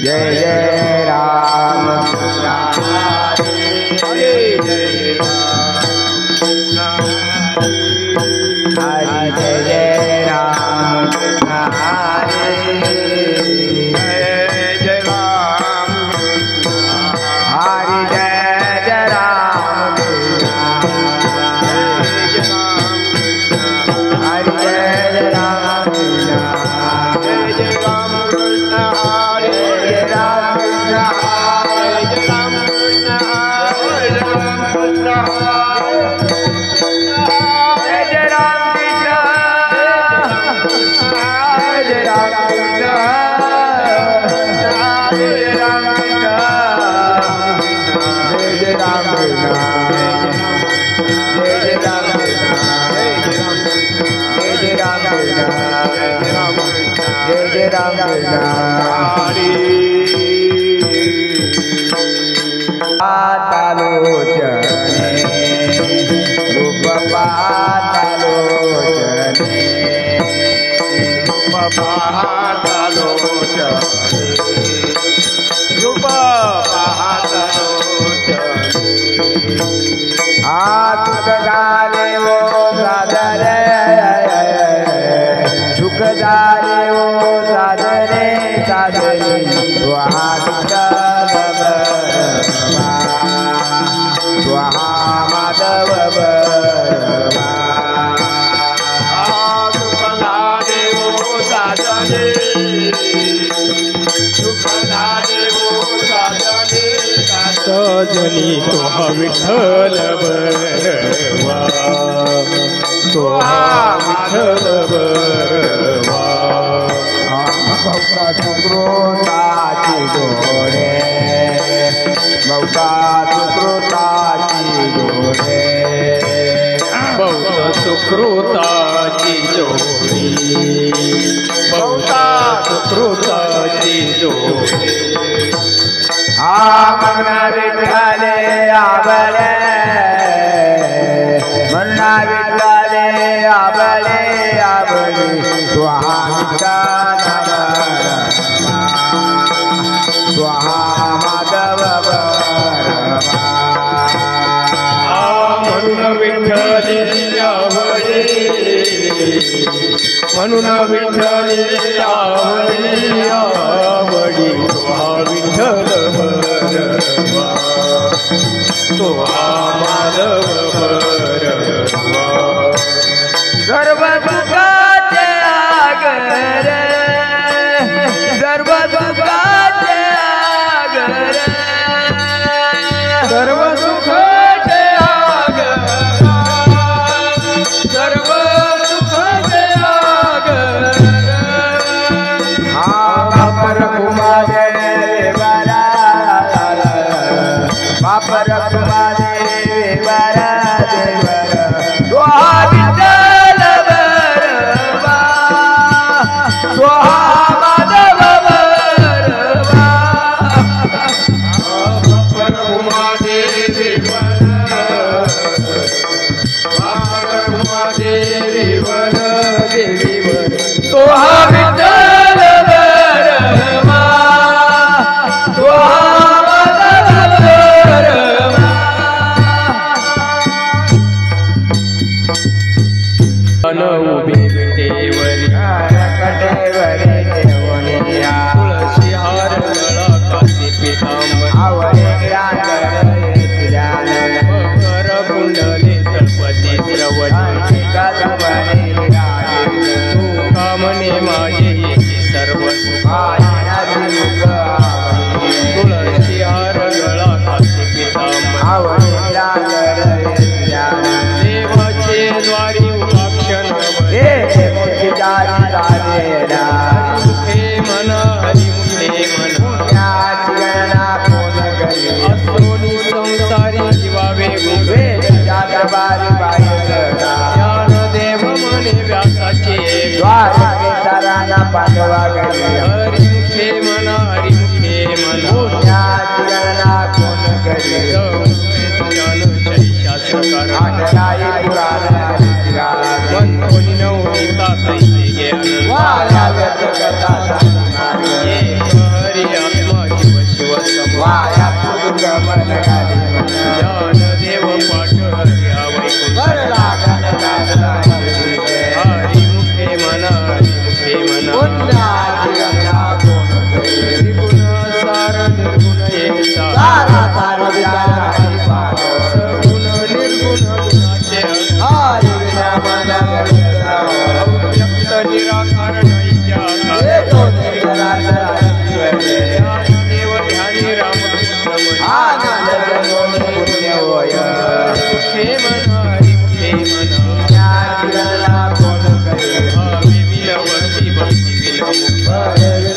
जय जय राम हरे जय राम हरे जय जय राम हरे जय राम हरे जय जय राम हरे जय जय राम जय जय राम हरे जय राम जय राम सजनी तो विठ्ठल बरवा तो विठ्ठल बरवा भक्ता सुकृताची जोडे भक्ता सुकृताची जोडे बहुत सुकृताची जोडी बहुत सुकृताची जोडी मन्ना विठ्ठले आबले मन्ना विठ्ठले आबले आबले स्वाहा स्वाहा माधव म्हणून विठ्ठले आवडे म्हणून विठ्ठले आवडे आवडी विठ्ठल बरवा तो माधव बरवा सर्व दुःखाचे आगर सर्व दुःखाचे आगर सर्व सुखाचे आगर सर्व सुखाचे आगर बापर कुमारे बरा बापर कुमारे बरा देवर दोहा विठ्ठल बरवा दोहा माधव बरवा बापर कुमारे बापर कुमारे देवर देवीवर दोहा विठ्ठल बरवा दोहा माधव बरवा उभी विटेवरी कटेवरी देवनिया तुळशी हार गळा काशी पीतांबर आवडे रांगण मकर कुंडले तळपती श्रवणी तू कामने माझे एकी सर्व तुळशी हार गळा काशी पीतांबर देवाचे द्वारी उपाक्षण मुखे मन हरिमुखे मन असोनी संसारी जीवावे ज्ञानदेव म्हणे व्यासाचे हरिमुखे मन हरिमुखे मन ज्ञान शैशास्त्रकार वंतोनी नवनीता तैसे ज्ञान हरि आत्मा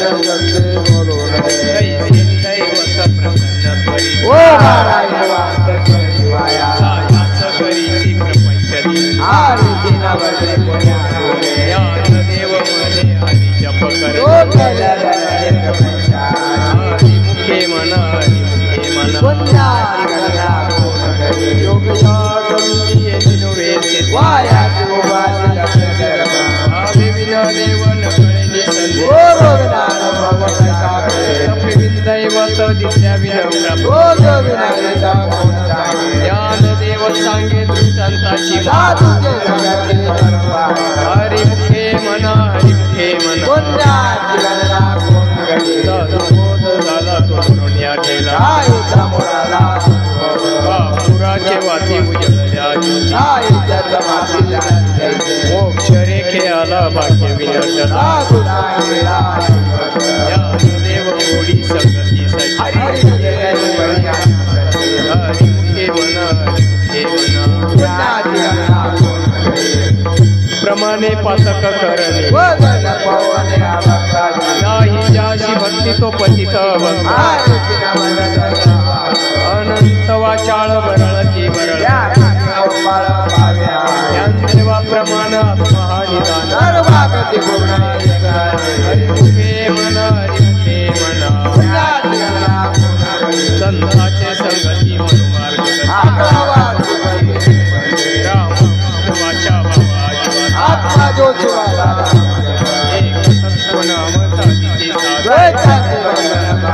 सत्य बोलून कैसे दैवत प्रसन्न त्वरित ओ नारायण शिवाया सायास करीसी प्रपंच दिन हरी जिना बदले पुण्या बोले ज्ञान देव मने हरी जप कर तो केला धरणे प्रपंचार हरी मुखे मन हरी मुखे मन पुण्या गंगा कोण योग यागंती येदिनो वेसित वाया देवाची लक्ष धर्म विविध देवन कळेली संधी ओ गोविंदान भगवत साखे विविध दैवत दिसल्या विनम्र ओ गोविंदाचा कोण सांगे ज्ञान देव सांगे दृष्टांताची साधूचे सगळे धर्म हरी मुखे मन हरी मुखे मन पुण्याची गंगा कोण गडी सदबोध झाला तो पुण्या ठेला आईचा मुराला पुराचे वाती उजळल्या ज्योती आईच्या समाधीला मोक्ष रेखे आला भाग्य विनटला साधू नागेला ज्ञानदेव गोडी संगती सची हरी जय बळीया हरी मुखे मन हरी मुखे मन पुण्याची गंगा कोण गडी प्रमाणे पातक करणे वदन पवने भक्ताची नाही ज्याशी भक्ती तो पतित भक्त आरती नमन अनंत वाचाळ बरळ की बरळ या गोपाळ पाव्या ज्ञानदेवा प्रमाण आत्महानिदान सर्वागती पूर्ण हरी मुखे मन हरी मुखे मन पुण्याची गंगा कोण गडी संताचे संगती मनुमार्ग आत्मावाची बळी राम वाचा बाबा जीवा आत्मा जो शिवाला एक तत्व नाम साधिते साध द्वैताची वंदन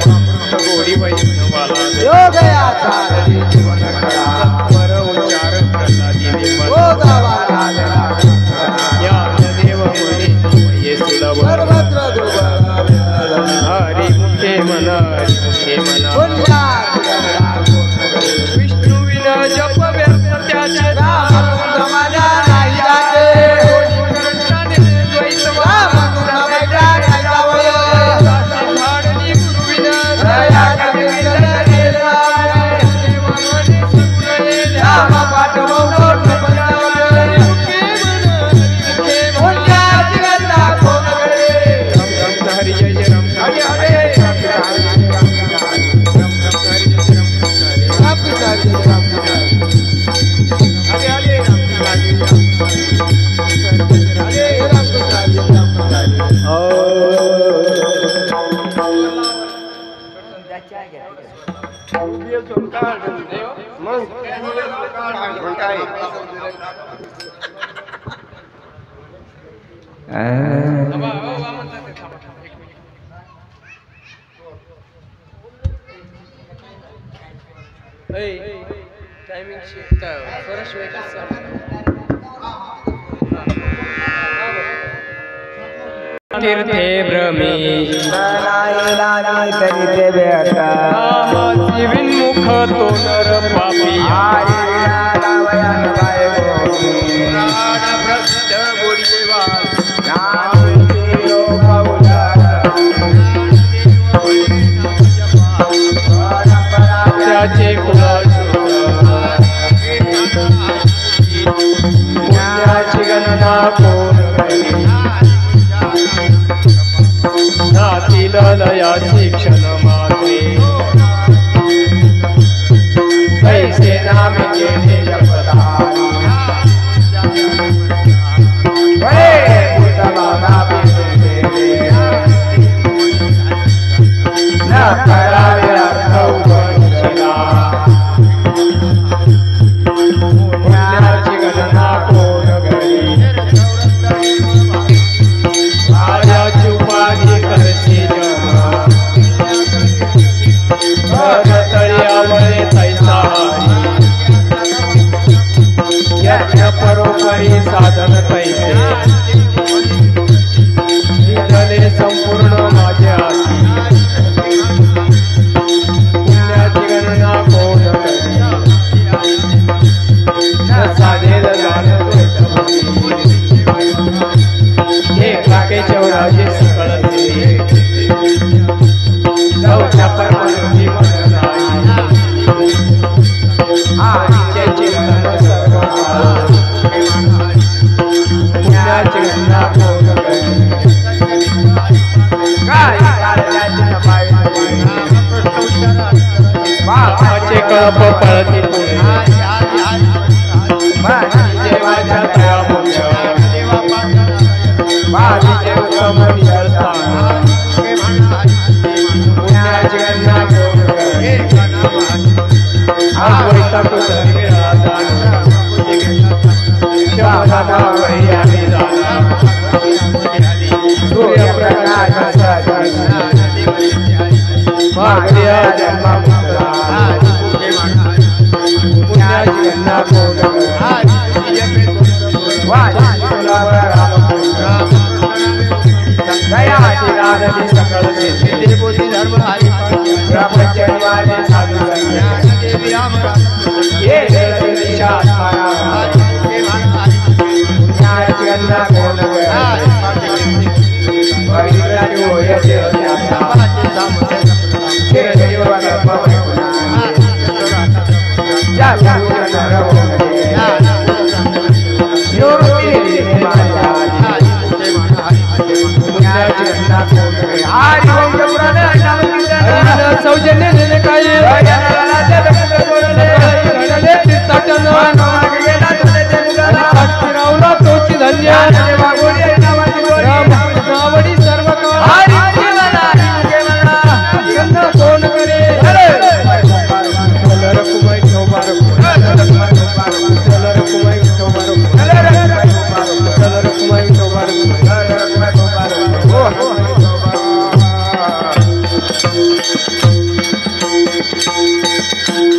अमृत गोडी वैष्णवाला योगयाचा हरी जीवन करा वर उच्चार प्रल्हादी निर्मल योगावाला ज्ञानदेव म्हणे ये सुलभ सर्वत्र दुर्बल हरी मुखे मन हरी मुखे मन पुण्याची गंगा कोण गडी विष्णू विन जप व्यर्थ त्याचे रामकृष्ण माझा नाही जाते द्वैत रामकृष्ण माझा नाही जावय झाडणी गुरुविन दया कविंद केला राम पाठवून कोट पंचावन्न पुण्याची गंगा कोण गडी हरी जय जय राम हरी हरे टायमिंग शिफ्ट फरश तीर्थे भ्रमी नाही तरी ते बेटा नामाची विन्मुख तो नर पापी हरी विनावयन बाय प्रसिद्ध गोडीदेवा नामती लोकौला त्याचे पुण्याची गणना कोण करी नातील लया शिक्षण मागे कैसे नाम केले जपदारी न करावे अर्थ उपनिषदा पुण्याची गणना कोण करी राजाची उपाधी करशी जन तळ्यावळे तैसा यज्ञ परोपरी साधन तैसे निघाले संपूर्ण माझ्या हाती पुण्याची गणना कोण करी साधेल जाण हे काकेशवराजे सकळते नवच्या परमनुभी मन नाही आईचे चिंतन सर्व पुण्याची गणना कोण करी पाप पळती पुढे देवाच्या दया मोक्ष माझे उत्तम निरसन पुण्याची गणना वैतागो सर्वेळा जाण शमनामा वही आम्ही जाणार सूर्यप्रकाशाचा मागल्या जन्मामुक्ता पुण्याची गणना कोण दयाची राधली सकळ सिद्धी प्रपंचवाले साधू ये दिशात्माना पुण्याची गणना कोण वैरागी होय सौजन्य काय तोची धन्य रावडी सर्व कोण करे कुमाई ठोबार कुमाई ठोबार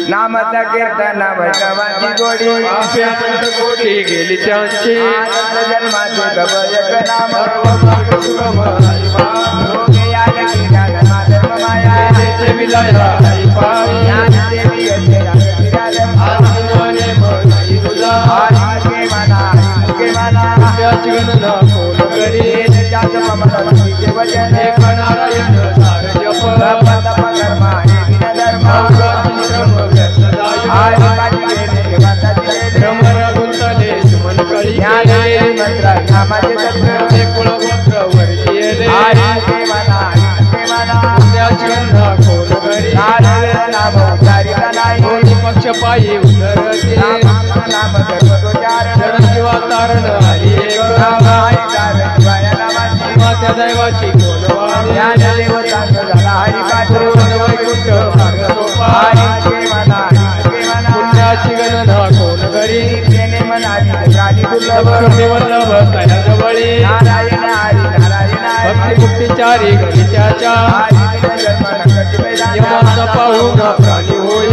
नामाचा कीर्तन वैष्णवाची गोडी कोटी गेली त्यांची जन्माचे गबयक नाम गणना कोण करी नारायण सार जप भ्रमर गुंतले सुमन कळी कुळगोत्र वर्जिले पुण्याची गणना कोण करी कोणी पक्ष पायी उतरते जनजीवा तारण हरी एक मात्या दैवाची कोण वैकुंठ पुण्याची गणना कोण करी वल्लभ तयाजवळी भक्तिमुक्तीचारी गणित्याच्या यमाचा पाहून प्राणी होय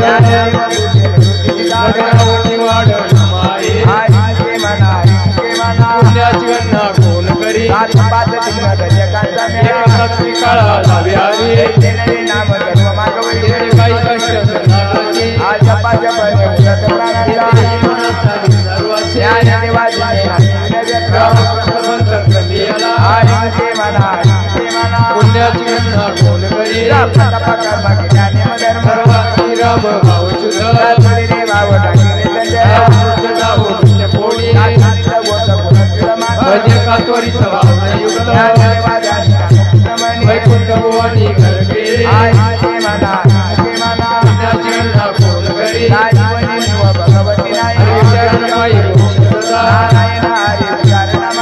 वाढ पुण्याची गणना कोण करी काळा जावे हरी काही कष्ट पुण्याची गणना कोण करी राम भावचुत कोणी भजे का त्वरित भावनायुक्त वैकुंठ भुवनी घर गेले पुण्याची गणना कोण करी हरिचरण पायी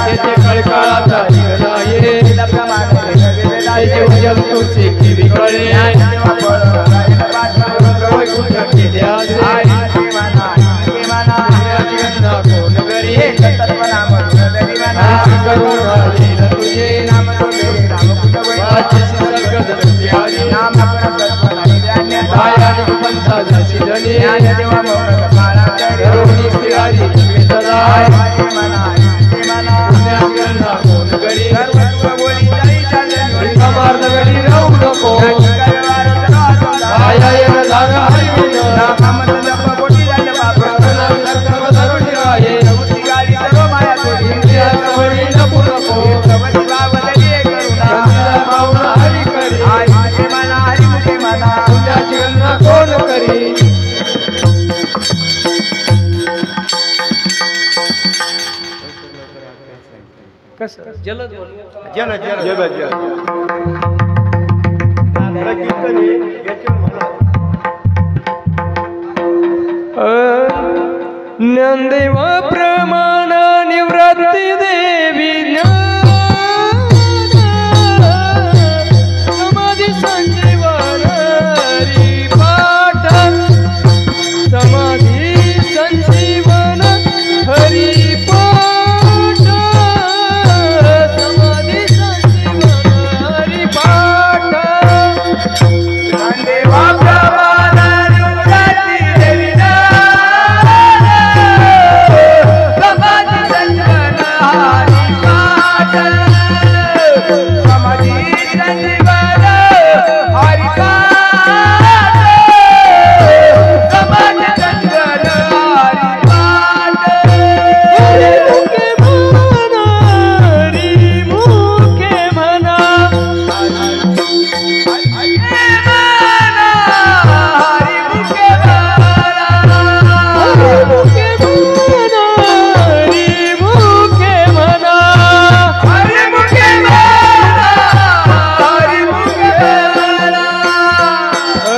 येथे कळकाळाचा निघला ये त्याचे उजल तुझे किरी कळे वैकुंठ केले असे पुण्याची गणना कोण करी करुण तुझे नाम पंथा जशी धनी रोहिणी स्त्रियारी सदा पुण्याची गणना कोण करी मार्ग वेळी राहू नको आया जागा हरिविन कोण करी कसं जलद जलद जलद ज्ञानदेव प्रमाण निवृत्ती देवी समाधी संजीवन हरी पाठ समाधी संजीवन हरी पाठ समाधी संजीवन हरी पाठ ज्ञानदेवा प्रमाण निवृत्ती देवी समाधी संजीवन हरी पाठ समाधी संजीवन हरी पाठ समाधी संजीवन हरी पाठ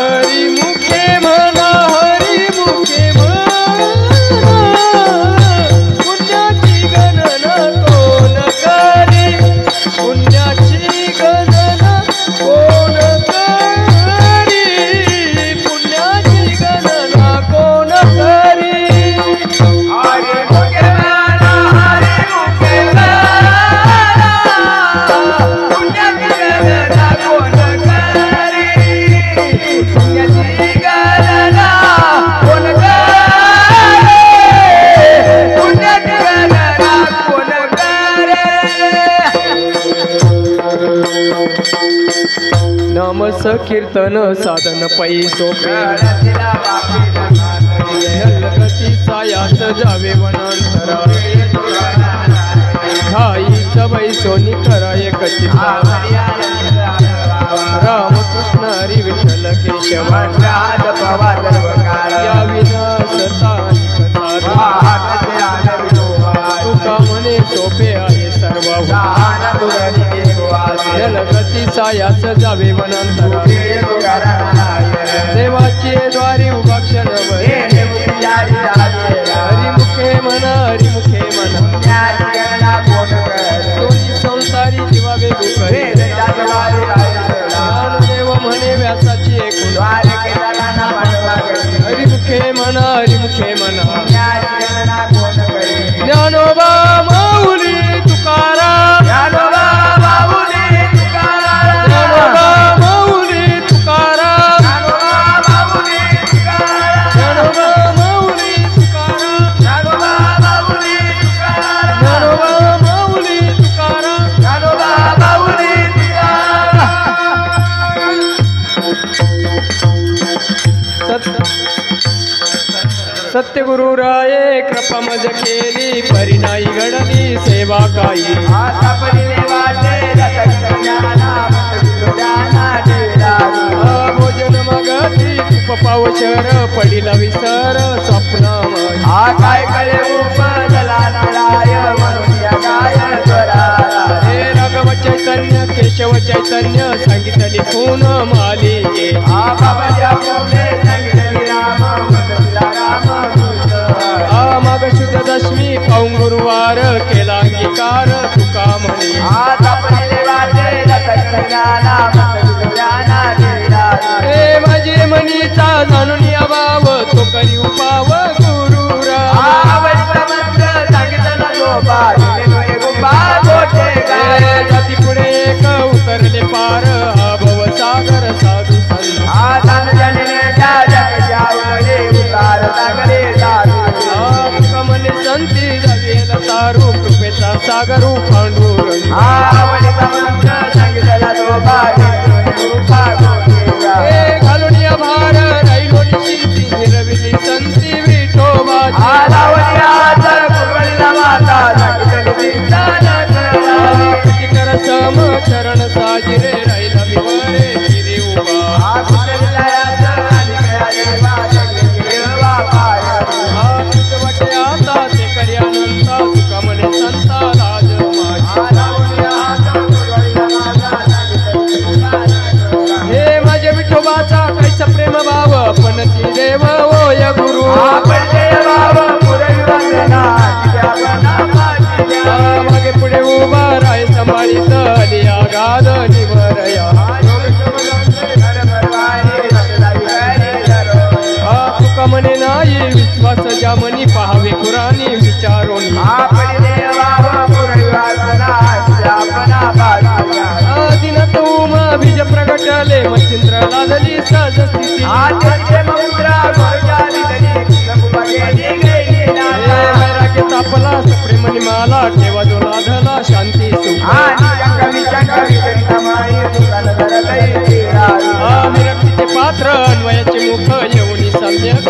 हरी मुखे म्हणा नाम कीर्तन साधन पै सोपे गती सायास जावे वनांतरा घाईच बैसोनी करा एक चित्ता राम कृष्ण हरी विठ्ठल केशव या विनाशता तुका म्हणे सोपे आहे सर्व गती सायास जावे वनांतरा देवाचे द्वारी उभाक्षण हरिमुखे म्हणा हरिमुखे म्हणा सोनी संसारी जीवा वेगू करे ज्ञानदेव म्हणे व्यासाची एकूण हरिमुखे म्हणा हरिमुखे म्हणा ज्ञानोबा माऊली तुकाराम ज्ञानोबा माऊली तुकाराम ज्ञानोबा माऊली तुकाराम ज्ञानोबा माऊली तुकाराम ज्ञानोबा माऊली तुकाराम ज्ञानोबा माऊली तुकाराम ज्ञानोबा माऊली तुकाराम सत्यगुरु राये कृपा मज केली परिणाई घडली सेवा काही भोजन मगती तुप पावशर पडिला विसर स्वप्न हे राघव चैतन्य केशव चैतन्य सांगितली खून मालिके मग शुद्ध दशमी पाऊन गुरुवार केला अंगीकार तुका म्हणे हे माझे मनीचा जाणून अभाव तो करी उपाव गुरुरा जाती पुढे एक उतरले पार हा भव सागर साधू कमले संती जगेल तारू कृपेचा सागरू पांडुर घालून भार राहिलो विरक्तीचे पात्र अन्वयाचे मुख येऊन सम्यक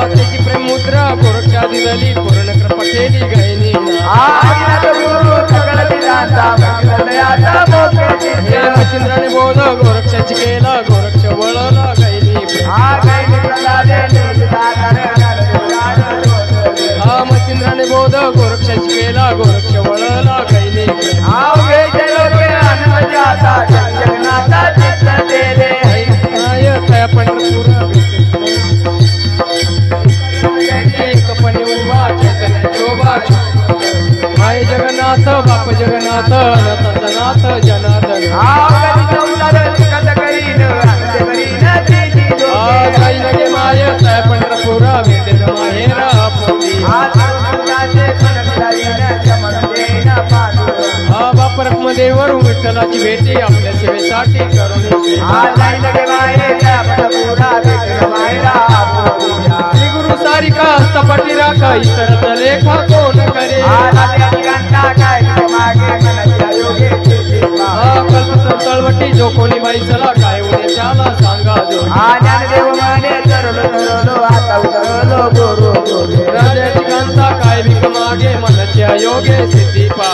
त्याची प्रेम मुद्रा गोरक्षा दिली पूर्ण कृपा केली गैनी मच्छिंद्राने बोध गोरक्षाची केला गोरक्ष वळला गैनी मच्छिंद्राने बोध गोरक्षाची केला गोरक्ष वळला गैनी पंढरपूर माय जगन्नाथ बाप जगन्नाथ अनंताचा नाथ जनार्दन जाई नगे माय तय पंढरपूर भेटेन माहेरा बाप रखमदेवर विठ्ठलाची भेटी आपल्या सेवेसाठी करून श्री गुरु सारिका हस्तपटी राखा इतरच लेखा कोण करे कल्पतर तळवटी जो कोणी बाईसला काय उद्या त्याला सांगा जो राजाची कांता काय भीक मागे मनाच्या योगे सिद्धी पा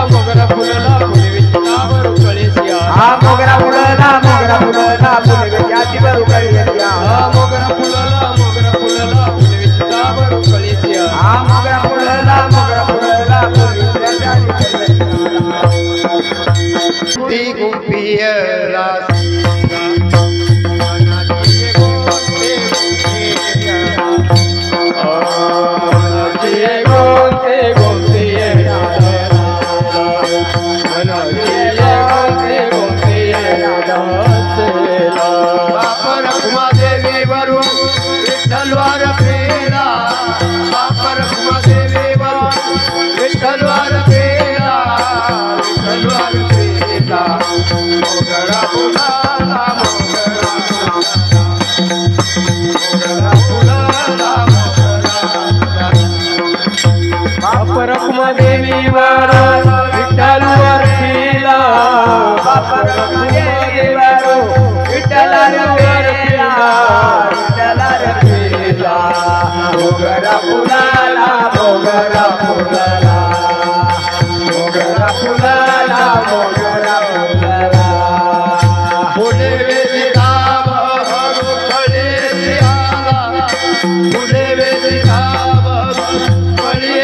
मोगरा फुलला फुले विचितावर कळेसिया मोगरा फुलला मोगरा फुलला फुले विचितावर कळेसिया मोगरा फुलला मोगरा फुलला फुले विचितावर कळेसिया मोगरा फुलला मोगरा फुलला फुले विचितावर ती गुंपियला रखुमादेवीवर विठ्ठलवर फिला बाप रखुमादेवीवर विठ्ठलवर फिला विठ्ठलवर फिला मोगरा फुलाला मोगरा फुलाला मोगरा फुलाला मोगरा फुलाला फुले वेदिका बहरू फळे आला फुले वेदिका बहरू फळे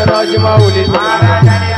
राज माऊली महाराज